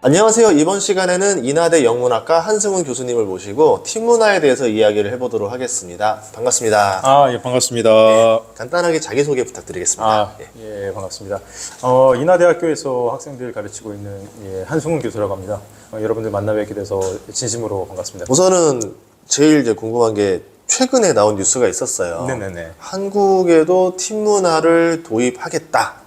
안녕하세요. 이번 시간에는 인하대 영문학과 한승훈 교수님을 모시고 팀 문화에 대해서 이야기를 해보도록 하겠습니다. 반갑습니다. 예, 반갑습니다. 간단하게 자기소개 부탁드리겠습니다. 예, 반갑습니다. 인하대학교에서 학생들 가르치고 있는 한승훈 교수라고 합니다. 여러분들 만나 뵙게 돼서 진심으로 반갑습니다. 우선은 제일 이제 궁금한 게 최근에 나온 뉴스가 있었어요. 네네네. 한국에도 팀 문화를 도입하겠다.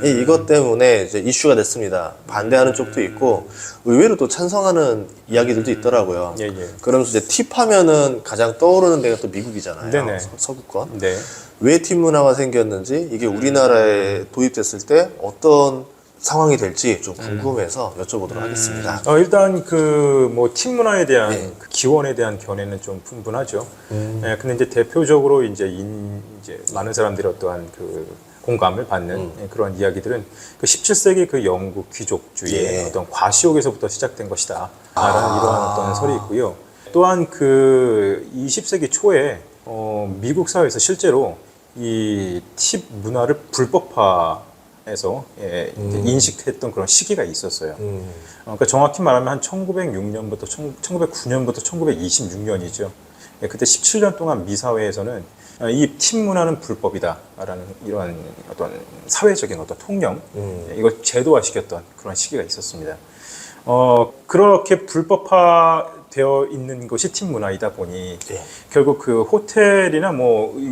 이것 때문에 이제 이슈가 됐습니다. 반대하는 쪽도 있고 의외로 또 찬성하는 이야기들도 있더라고요. 예. 그러면서 이제 팁하면은 가장 떠오르는 데가 또 미국이잖아요. 네네. 서구권. 네. 왜 팀 문화가 생겼는지 이게 우리나라에 도입됐을 때 어떤 상황이 될지 좀 궁금해서 여쭤보도록 하겠습니다. 일단 팀 문화에 대한 그 기원에 대한 견해는 좀 분분하죠. 근데 이제 대표적으로 이제 많은 사람들이 어떠한 공감을 받는 그런 이야기들은 17세기 영국 귀족주의의 어떤 과시욕에서부터 시작된 것이다. 라는 이러한 어떤 설이 있고요. 또한 20세기 초에 미국 사회에서 실제로 이 팁 문화를 불법화해서 인식했던 그런 시기가 있었어요. 그러니까 정확히 말하면 한 1906년부터 1909년부터 1926년이죠. 그때 17년 동안 미 사회에서는 이 팀 문화는 불법이다라는 이러한 어떤 사회적인 어떤 통념, 이걸 제도화시켰던 그런 시기가 있었습니다. 그렇게 불법화되어 있는 것이 팀 문화이다 보니 결국 호텔이나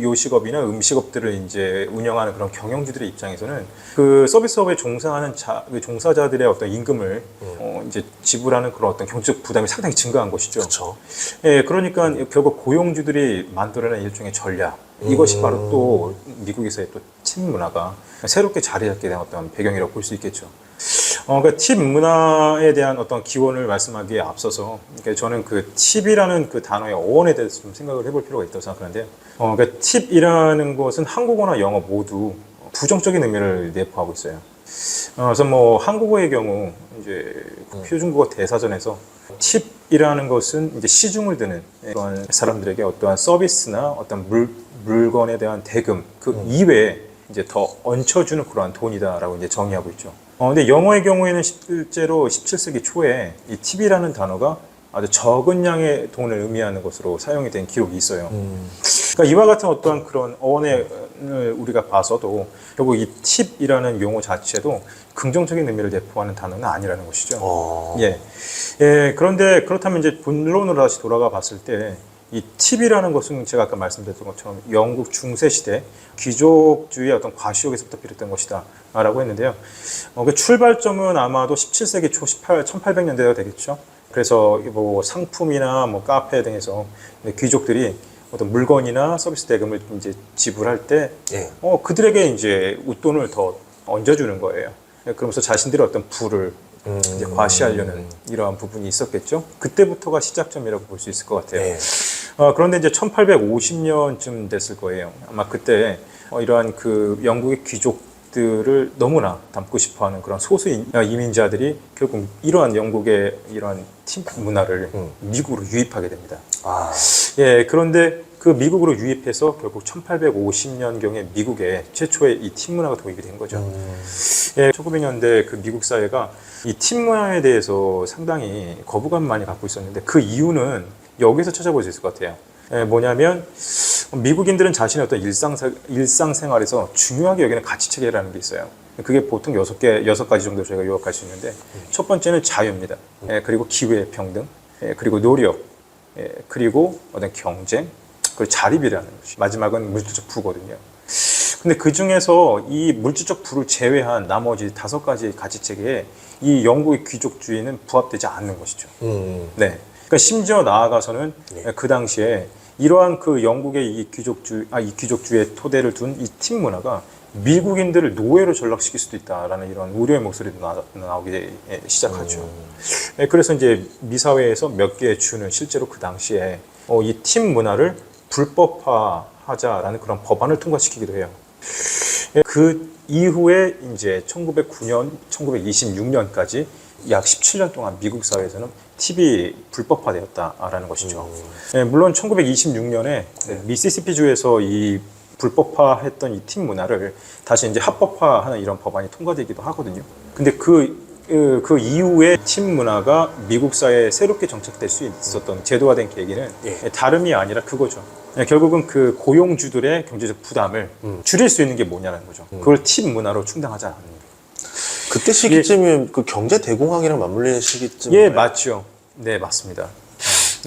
요식업이나 음식업들을 이제 운영하는 그런 경영주들의 입장에서는 서비스업에 종사하는 종사자들의 어떤 임금을 이제 지불하는 그런 어떤 경제적 부담이 상당히 증가한 것이죠. 그렇죠. 예, 그러니까 결국 고용주들이 만들어낸 일종의 전략. 이것이 바로 또 미국에서의 또 팀 문화가 새롭게 자리 잡게 된 어떤 배경이라고 볼 수 있겠죠. 그러니까 팁 문화에 대한 어떤 기원을 말씀하기에 앞서서, 그러니까 저는 팁이라는 단어의 어원에 대해서 좀 생각을 해볼 필요가 있다고 생각하는데, 그러니까 팁이라는 것은 한국어나 영어 모두 부정적인 의미를 내포하고 있어요. 그래서 한국어의 경우 이제 표준국어 대사전에서 팁이라는 것은 이제 시중을 드는 그런 사람들에게 어떠한 서비스나 어떤 물건에 대한 대금 이외에 이제 더 얹혀주는 그러한 돈이다라고 이제 정의하고 있죠. 근데 영어의 경우에는 실제로 17세기 초에 이 팁이라는 단어가 아주 적은 양의 돈을 의미하는 것으로 사용이 된 기록이 있어요. 그러니까 이와 같은 어떠한 그런 어원을 우리가 봐서도 결국 이 팁이라는 용어 자체도 긍정적인 의미를 내포하는 단어는 아니라는 것이죠. 그런데 그렇다면 이제 본론으로 다시 돌아가 봤을 때 이 팁이라는 것은 제가 아까 말씀드렸던 것처럼 영국 중세 시대 귀족주의의 어떤 과시욕에서부터 비롯된 것이다 라고 했는데요. 출발점은 아마도 17세기 초 1800년대가 되겠죠. 그래서 상품이나 카페 등에서 귀족들이 어떤 물건이나 서비스 대금을 이제 지불할 때 그들에게 이제 웃돈을 더 얹어주는 거예요. 그러면서 자신들의 어떤 부를 이제 과시하려는 이러한 부분이 있었겠죠. 그때부터가 시작점이라고 볼 수 있을 것 같아요. 그런데 이제 1850년쯤 됐을 거예요. 아마 그때 이러한 영국의 귀족들을 너무나 닮고 싶어하는 그런 소수 이민자들이 결국 이러한 영국의 이러한 팀 문화를 미국으로 유입하게 됩니다. 그런데 미국으로 유입해서 결국 1850년경에 미국에 최초의 이 팀 문화가 도입이 된 거죠. 1900년대 미국 사회가 이 팀 문화에 대해서 상당히 거부감 많이 갖고 있었는데 그 이유는 여기서 찾아볼 수 있을 것 같아요. 뭐냐면 미국인들은 자신의 어떤 일상생활에서 중요하게 여기는 가치체계라는 게 있어요. 그게 보통 6가지 정도 저희가 요약할 수 있는데 첫 번째는 자유입니다. 그리고 기회의 평등, 그리고 노력, 그리고 어떤 경쟁, 그리고 자립이라는 것이 마지막은 물질적 부거든요. 근데 그 중에서 이 물질적 부를 제외한 나머지 5가지 가치체계에 이 영국의 귀족주의는 부합되지 않는 것이죠. 그러니까 심지어 나아가서는 그 당시에 이러한 영국의 이 귀족주의의 토대를 둔 이 팀 문화가 미국인들을 노예로 전락시킬 수도 있다라는 이런 우려의 목소리도 나오기 시작하죠. 그래서 이제 미사회에서 몇 개의 주는 실제로 그 당시에 이 팀 문화를 불법화하자라는 그런 법안을 통과시키기도 해요. 그 이후에 이제 1909년, 1926년까지 약 17년 동안 미국 사회에서는 팁이 불법화되었다라는 것이죠. 물론 1926년에 미시시피주에서 이 불법화했던 이 팁 문화를 다시 이제 합법화하는 이런 법안이 통과되기도 하거든요. 근데 그 이후에 팁 문화가 미국 사회에 새롭게 정착될 수 있었던 제도화된 계기는 다름이 아니라 그거죠. 결국은 그 고용주들의 경제적 부담을 줄일 수 있는 게 뭐냐는 거죠. 그걸 팁 문화로 충당하자 하는 거예요. 그때 시기쯤이면 그 경제 대공황이랑 맞물리는 시기쯤. 예, 맞죠. 네, 맞습니다.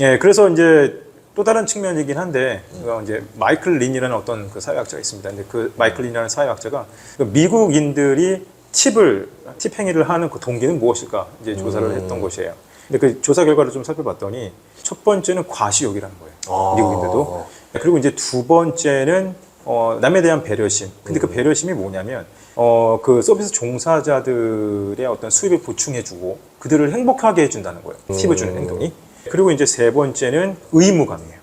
예, 그래서 이제 또 다른 측면이긴 한데, 이제 마이클 린이라는 어떤 그 사회학자가 있습니다. 근데 그 마이클 린이라는 사회학자가 미국인들이 팁 행위를 하는 그 동기는 무엇일까 이제 조사를 했던 것이에요. 근데 그 조사 결과를 좀 살펴봤더니 첫 번째는 과시욕이라는 거예요. 미국인들도. 그리고 이제 두 번째는 남에 대한 배려심. 근데 그 배려심이 뭐냐면 그 서비스 종사자들의 어떤 수입을 보충해주고 그들을 행복하게 해준다는 거예요. 팁을 주는 행동이. 그리고 이제 세 번째는 의무감이에요.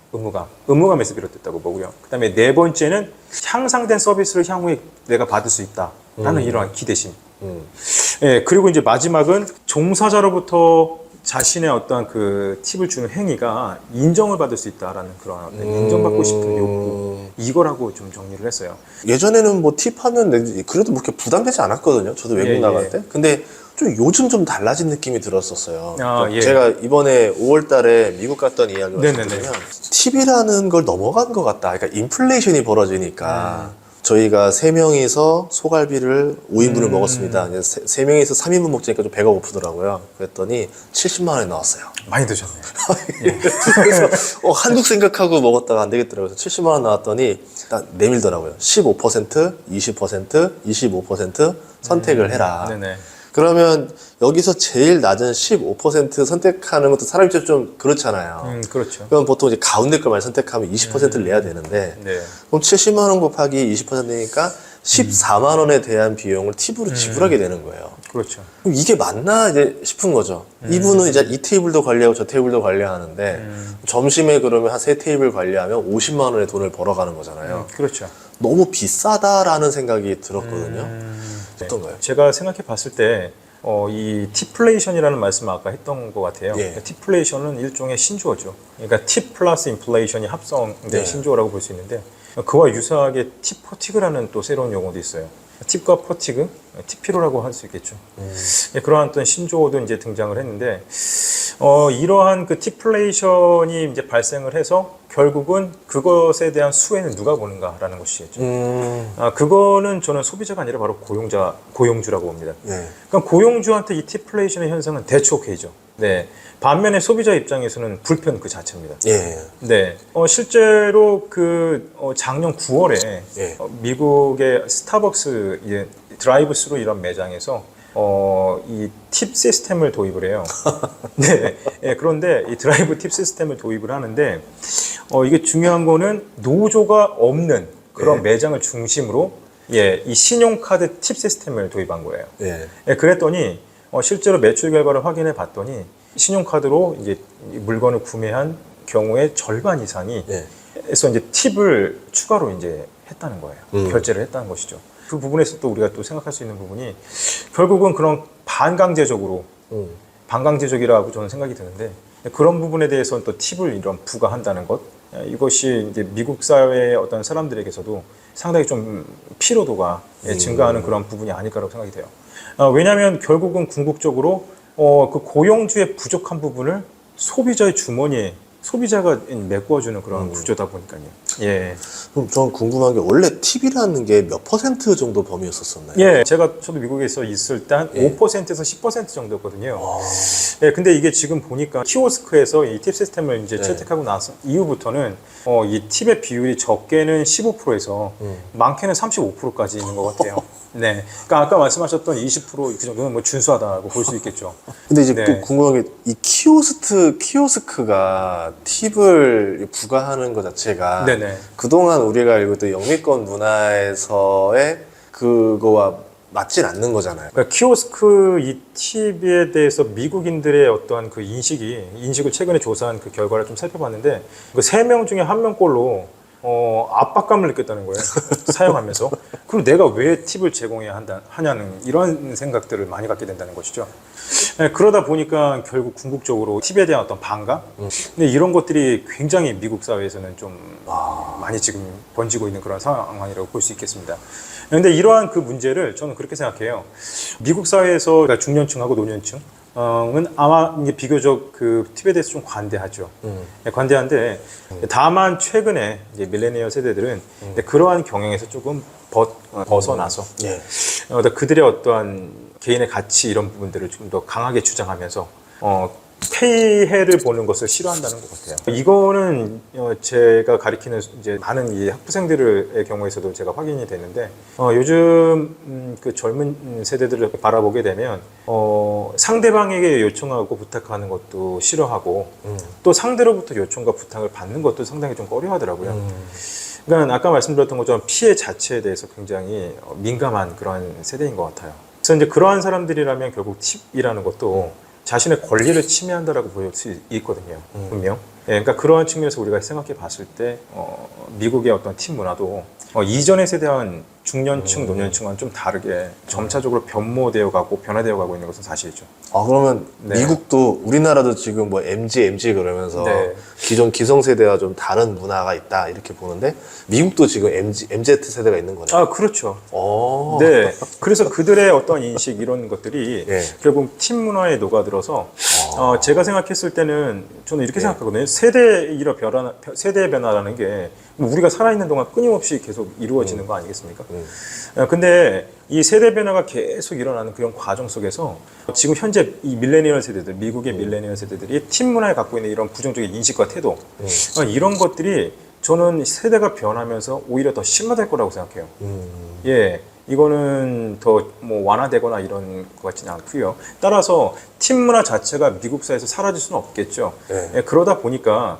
의무감에서 비롯됐다고 보고요. 그 다음에 네 번째는 향상된 서비스를 향후에 내가 받을 수 있다라는 이러한 기대심. 예, 그리고 이제 마지막은 종사자로부터 자신의 어떤 그 팁을 주는 행위가 인정을 받을 수 있다라는 그런 어떤 인정받고 싶은 욕구. 이거라고 좀 정리를 했어요. 예전에는 뭐 팁하면 그래도 뭐 이렇게 부담되지 않았거든요. 저도 외국 나갈 때. 근데 좀 요즘 좀 달라진 느낌이 들었었어요. 제가 이번에 5월 달에 미국 갔던 이야기를 말씀드리면 팁이라는 걸 넘어간 것 같다. 그러니까 인플레이션이 벌어지니까 저희가 3명이서 소갈비를 5인분을 먹었습니다. 3명이서 3인분 먹자니까 좀 배가 고프더라고요. 그랬더니 70만 원이 나왔어요. 많이 드셨네요. 그래서 한국 생각하고 먹었다가 안 되겠더라고요. 그래서 70만 원 나왔더니 딱 내밀더라고요. 15%, 20%, 25% 선택을 해라. 그러면 여기서 제일 낮은 15% 선택하는 것도 사람 입장에서 좀 그렇잖아요. 그렇죠. 그럼 보통 이제 가운데 걸 많이 선택하면 20%를 내야 되는데, 그럼 70만 원 곱하기 20%니까 14만 원에 대한 비용을 팁으로 지불하게 되는 거예요. 그렇죠. 그럼 이게 맞나 이제 싶은 거죠. 이분은 이제 이 테이블도 관리하고 저 테이블도 관리하는데 점심에 그러면 한 3테이블 관리하면 50만 원의 돈을 벌어가는 거잖아요. 그렇죠. 너무 비싸다라는 생각이 들었거든요. 어떤가요? 제가 생각해 봤을 때 이 팁플레이션이라는 말씀을 아까 했던 것 같아요. 팁플레이션은 일종의 신조어죠. 그러니까 팁 플러스 인플레이션이 합성된 신조어라고 볼 수 있는데 그와 유사하게 팁 퍼티그라는 또 새로운 용어도 있어요. 팁과 퍼티그, 팁피로라고 할 수 있겠죠. 그러한 어떤 신조어도 이제 등장을 했는데 이러한 그 팁플레이션이 이제 발생을 해서 결국은 그것에 대한 수혜는 누가 보는가라는 것이겠죠. 그거는 저는 소비자가 아니라 바로 고용주라고 봅니다. 그러니까 고용주한테 이 팁플레이션의 현상은 대초케이죠. 반면에 소비자 입장에서는 불편 그 자체입니다. 실제로 그 작년 9월에 미국의 스타벅스 드라이브스루 이런 매장에서 이 팁 시스템을 도입을 해요. 그런데 이 드라이브 팁 시스템을 도입을 하는데 이게 중요한 거는 노조가 없는 그런 매장을 중심으로 이 신용카드 팁 시스템을 도입한 거예요. 그랬더니 실제로 매출 결과를 확인해 봤더니 신용카드로 이제 물건을 구매한 경우의 절반 이상이 해서 이제 팁을 추가로 이제 했다는 거예요. 결제를 했다는 것이죠. 그 부분에서 또 우리가 또 생각할 수 있는 부분이 결국은 그런 반강제적이라고 저는 생각이 드는데 그런 부분에 대해서는 또 팁을 이런 부과한다는 것 이것이 이제 미국 사회의 어떤 사람들에게서도 상당히 좀 피로도가 증가하는 그런 부분이 아닐까라고 생각이 돼요. 왜냐하면 결국은 궁극적으로 그 고용주의 부족한 부분을 소비자의 주머니에 소비자가 메꿔주는 그런 구조다 보니까요. 그럼 저는 궁금한 게 원래 팁이라는 게 몇 % 정도 범위였었나요? 저도 미국에서 있을 때 한 5%에서 10% 정도였거든요. 근데 이게 지금 보니까 키오스크에서 이 팁 시스템을 이제 채택하고 나서 이후부터는 이 팁의 비율이 적게는 15%에서 많게는 35%까지 있는 것 같아요. 그러니까 아까 말씀하셨던 20% 그 정도는 뭐 준수하다고 볼 수 있겠죠. 근데 이제 또 궁금한 게 이 키오스크가 팁을 부과하는 것 자체가 그동안 우리가 알고 있던 영미권 문화에서의 그거와 맞진 않는 거잖아요. 그러니까 키오스크 이 팁에 대해서 미국인들의 어떤 그 인식을 최근에 조사한 그 결과를 좀 살펴봤는데 그 3명 중에 1명꼴로 압박감을 느꼈다는 거예요. 사용하면서. 그럼 내가 왜 팁을 제공해야 하냐는 이런 생각들을 많이 갖게 된다는 것이죠. 그러다 보니까 결국 궁극적으로 팁에 대한 어떤 반감? 근데 이런 것들이 굉장히 미국 사회에서는 좀 많이 지금 번지고 있는 그런 상황이라고 볼 수 있겠습니다. 근데 이러한 그 문제를 저는 그렇게 생각해요. 미국 사회에서 그러니까 중년층하고 노년층은 아마 이게 비교적 그 팁에 대해서 좀 관대하죠. 관대한데 다만 최근에 이제 밀레니얼 세대들은 그러한 경향에서 조금 벗어나서 예. 그들의 어떠한 개인의 가치 이런 부분들을 좀 더 강하게 주장하면서 폐해를 보는 것을 싫어한다는 것 같아요. 이거는 제가 가리키는 이제 많은 이 학부생들의 경우에서도 제가 확인이 되는데 요즘 그 젊은 세대들을 바라보게 되면 상대방에게 요청하고 부탁하는 것도 싫어하고 또 상대로부터 요청과 부탁을 받는 것도 상당히 좀 꺼려하더라고요. 그러니까 아까 말씀드렸던 것처럼 피해 자체에 대해서 굉장히 민감한 그런 세대인 것 같아요. 그래서 이제 그러한 사람들이라면 결국 팁이라는 것도 자신의 권리를 침해한다라고 보일 수 있거든요. 분명. 예, 그러니까 그러한 측면에서 우리가 생각해 봤을 때 미국의 어떤 팁 문화도 이전의 세대와는 중년층, 노년층과는 좀 다르게 점차적으로 변모되어 가고 변화되어 가고 있는 것은 사실이죠. 아, 그러면 네. 미국도 우리나라도 지금 뭐 MG 그러면서 네. 기존 기성세대와 좀 다른 문화가 있다 이렇게 보는데 미국도 지금 MZ세대가 있는 거네요. 아, 그렇죠. 오. 네. 그래서 그들의 어떤 인식 이런 것들이 예. 결국 팀 문화에 녹아들어서 제가 생각했을 때는 저는 이렇게 예. 생각하거든요. 세대의 변화라는 게 우리가 살아있는 동안 끊임없이 계속 이루어지는 거 아니겠습니까? 근데 이 세대 변화가 계속 일어나는 그런 과정 속에서 지금 현재 이 밀레니얼 세대들, 미국의 밀레니얼 세대들이 팀 문화에 갖고 있는 이런 부정적인 인식과 태도 이런 것들이 저는 세대가 변하면서 오히려 더 심화될 거라고 생각해요. 예, 이거는 더 뭐 완화되거나 이런 것 같지는 않고요. 따라서 팀 문화 자체가 미국 사회에서 사라질 수는 없겠죠. 네. 예, 그러다 보니까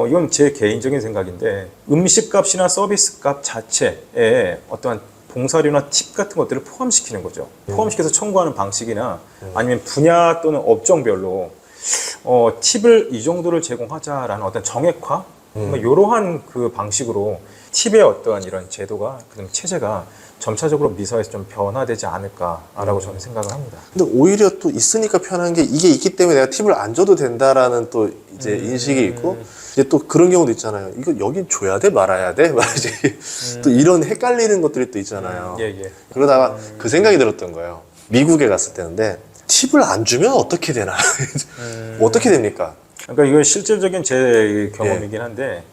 이건 제 개인적인 생각인데 음식값이나 서비스값 자체에 어떠한 봉사료나 팁 같은 것들을 포함시키는 거죠. 포함시켜서 청구하는 방식이나 아니면 분야 또는 업종별로 팁을 이 정도를 제공하자라는 어떤 정액화 이러한 그 방식으로 팁의 어떠한 이런 제도가 그다음 체제가 점차적으로 미사에서 좀 변화되지 않을까라고 저는 생각을 합니다. 근데 오히려 또 있으니까 편한 게 이게 있기 때문에 내가 팁을 안 줘도 된다라는 또 이제 인식이 있고 이제 또 그런 경우도 있잖아요. 이거 여긴 줘야 돼 말아야 돼 말이지. 또 이런 헷갈리는 것들이 또 있잖아요. 예. 그러다가 그 생각이 들었던 거예요. 미국에 갔을 때인데 팁을 안 주면 어떻게 되나? 어떻게 됩니까? 그러니까 이건 실질적인 제 경험이긴 한데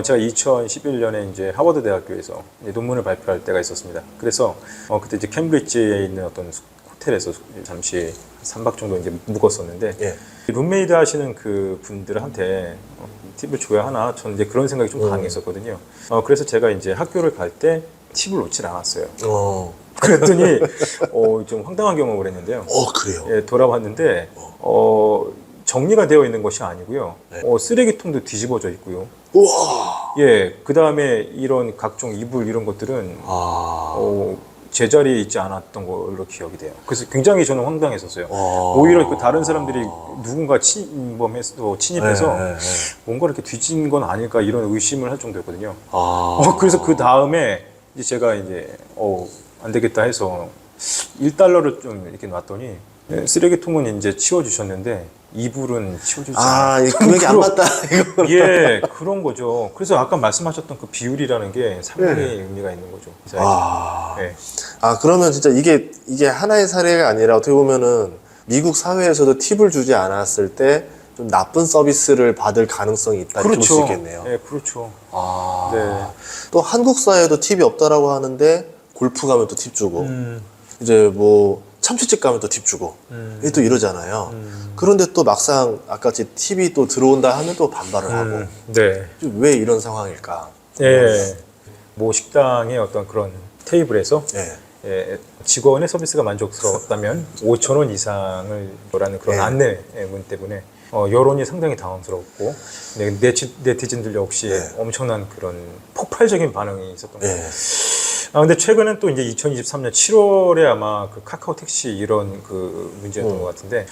제가 2011년에 이제 하버드 대학교에서 논문을 발표할 때가 있었습니다. 그래서 그때 이제 캠브리지에 있는 어떤 호텔에서 잠시 3박 정도 이제 묵었었는데 예. 룸메이드 하시는 그 분들한테 팁을 줘야 하나 저는 이제 그런 생각이 좀 강했었거든요. 그래서 제가 이제 학교를 갈 때 팁을 놓질 않았어요. 그랬더니 좀 황당한 경험을 했는데요. 그래요? 예, 돌아봤는데 정리가 되어 있는 것이 아니고요. 네. 쓰레기통도 뒤집어져 있고요. 우와. 예, 그 다음에 이런 각종 이불 이런 것들은 제자리에 있지 않았던 걸로 기억이 돼요. 그래서 굉장히 저는 황당했었어요. 오히려 그 다른 사람들이 누군가 침입해서 네. 뭔가 이렇게 뒤진 건 아닐까 이런 의심을 할 정도였거든요. 그래서 그 다음에 이제 제가 이제 안 되겠다 해서 $1를 좀 이렇게 놨더니 쓰레기통은 이제 치워주셨는데 이불은 치워주지 않아요. 이 금액이 안 맞다. 이거. 예, 그런 거죠. 그래서 아까 말씀하셨던 그 비율이라는 게 상당히 의미가 있는 거죠. 예. 그러면 진짜 이게 하나의 사례가 아니라 어떻게 보면은 미국 사회에서도 팁을 주지 않았을 때 좀 나쁜 서비스를 받을 가능성이 있다. 이렇게 볼 수 있겠네요. 예, 그렇죠. 네. 또 한국 사회도 팁이 없다라고 하는데 골프 가면 또 팁 주고 이제 뭐 참치집 가면 또 팁 주고 이게 또 이러잖아요. 그런데 또 막상 아까같이 팁이 또 들어온다 하면 또 반발을 하고 네. 왜 이런 상황일까? 예. 뭐 식당의 어떤 그런 테이블에서 예. 직원의 서비스가 만족스러웠다면 5,000원 이상을 라는 그런 안내문 때문에 여론이 상당히 당황스럽고 네티즌들 역시 엄청난 그런 폭발적인 반응이 있었던 것 같아요. 근데 최근엔 또 이제 2023년 7월에 아마 그 카카오 택시 이런 그 문제였던 것 같은데